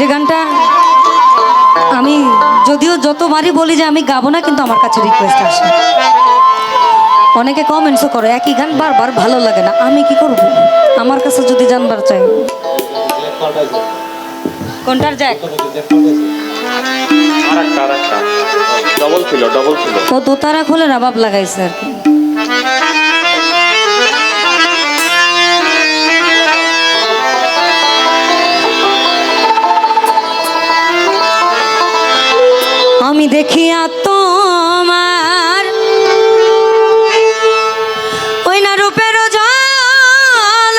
যে গানটা আমি যদিও যতবারই বলি যে আমি গাবো না, কিন্তু আমার কাছে রিকোয়েস্ট আসে। অনেকে কমেন্টসও করে একই গান বারবার ভালো লাগে না, আমি কি করব? আমার কাছে যদি জানবার চাই কোনটার জ্যাক ও দোতারা খুলে রাবাব লাগাইছে আর কি। আমি দেখিয়া তোমার ওই না রূপের জল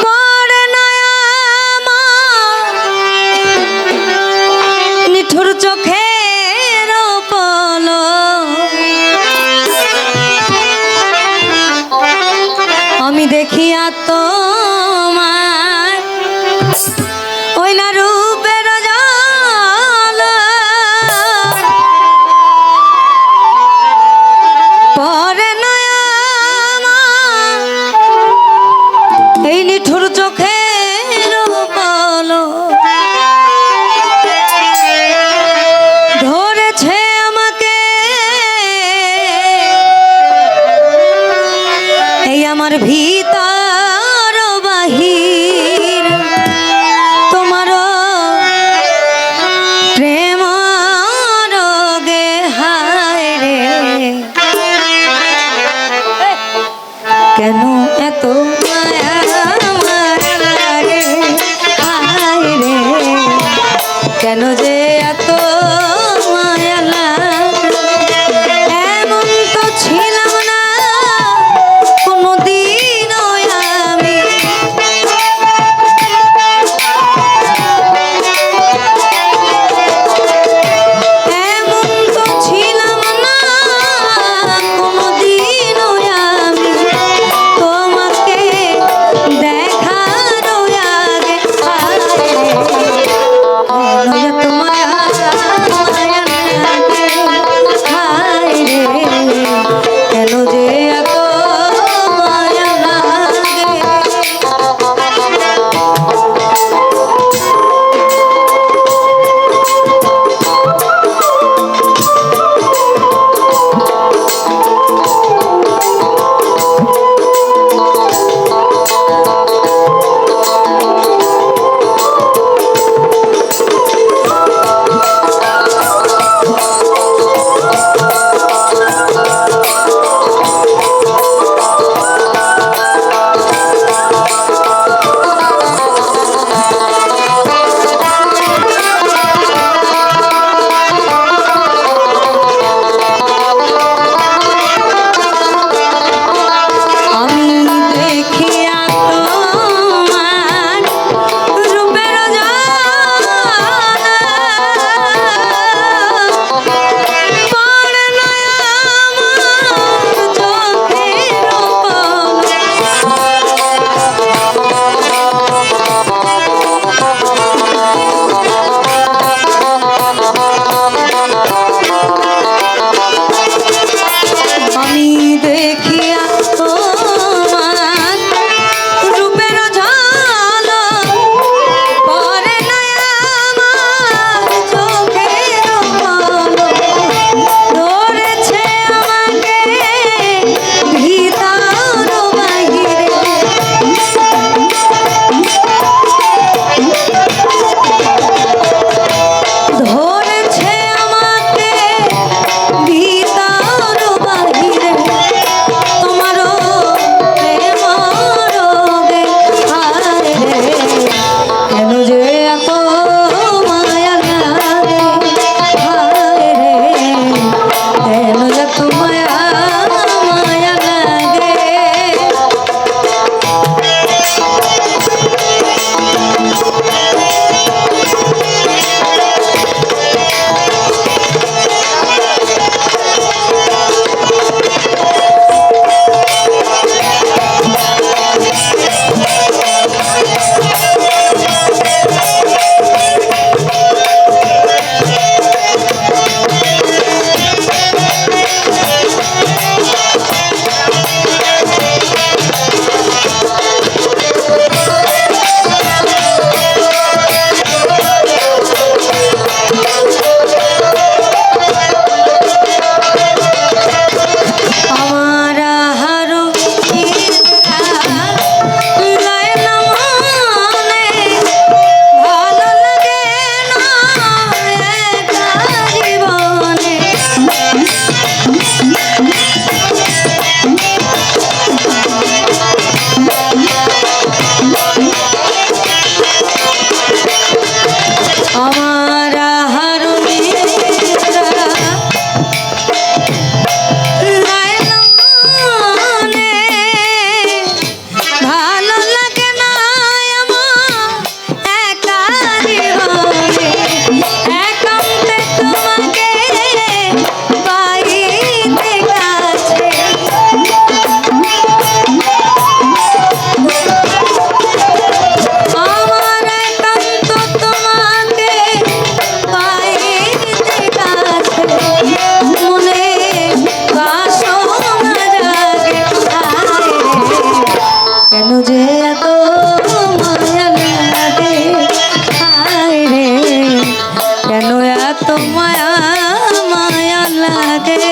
পড়ে না আমার নিঠুর চোখের পলক। আমি দেখিয়া তোমার ওই না রূপের জল পরে নয়া এই নিঠুর চোখের পলক ধরেছে আমাকে এই আমার ভিতর বাহির তোমার প্রেম রোগে হায় রে কেন এত মায়া আমার লাগে হায় রে কেন যে এত মায়া লাগে এমন তো ছিলাম না কোনোদিনও আমি এমন তো ছিলাম না কোনোদিনও আমি তোমাকে কেন যে এত মায়া লাগে হায় রে, কেন এত মায়া মায়া লাগে।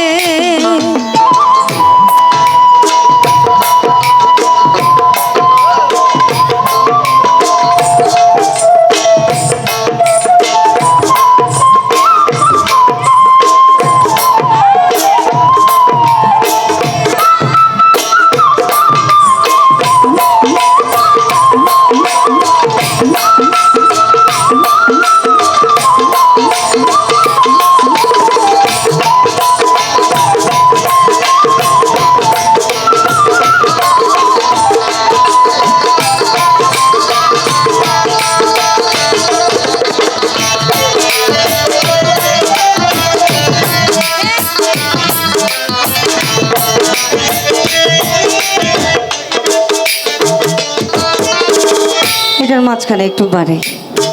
এটার মাঝখানে একটু বাড়ে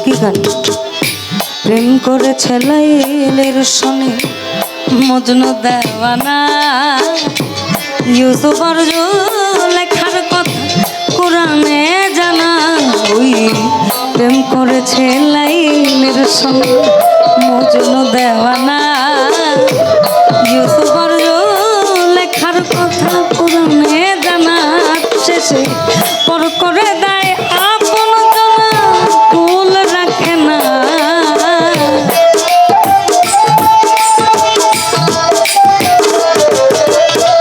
কি গান? প্রেম করেছে লাইলের সনে মজনু দেওয়ানা, ইউসুফ লেখার কথা কোরআনে জানা। ওই প্রেম করেছে লাইলের সনে মজনু দেওয়ানা, ইউসুফ লেখার কথা কোরআনে জানা। শেষে পর করে দেয় আপন জানা, কুল রাখে না।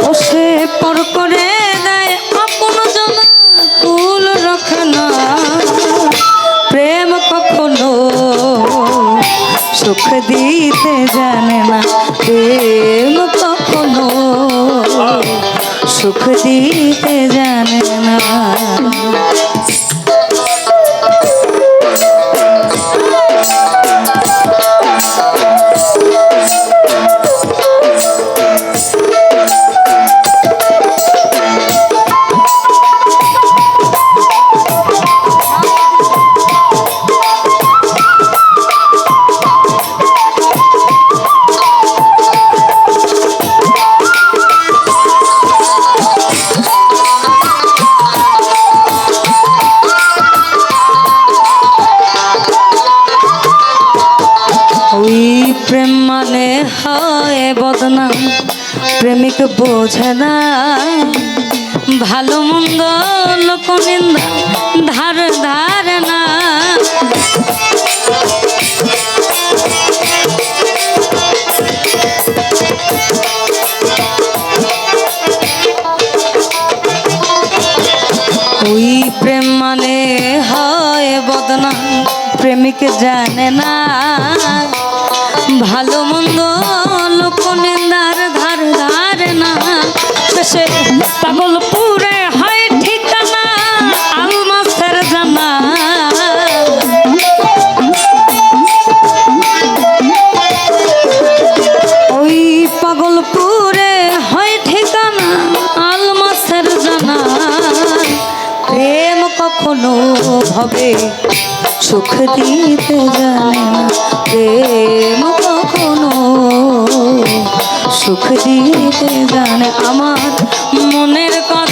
ও সে পর করে দেয় আপন জানা, কুল রাখে না। প্রেম কখনো সুখ দিতে জানে না, প্রেম কখনো সুখ দিতে জানে না। প্রেম মানে হয় বদনাম, প্রেমিক বোঝে না ভালো মন্দ লোক নিন্দা ধার ধারে না। ওই প্রেম মানে হয় বদনাম, প্রেমিক জানে না ভালো মন্দ লোক নিন্দার ধার ধারে না। শেষে পাগলপুরে হয় ঠিকানা আলমাসের জানা। ওই পাগলপুরে হয় ঠিকানা আলমাসের জানা। প্রেম কখনো ভবে সুখ দিতে জানে না, প্রেম কখনো সুখ দিতে জানে। আমার মনের কথা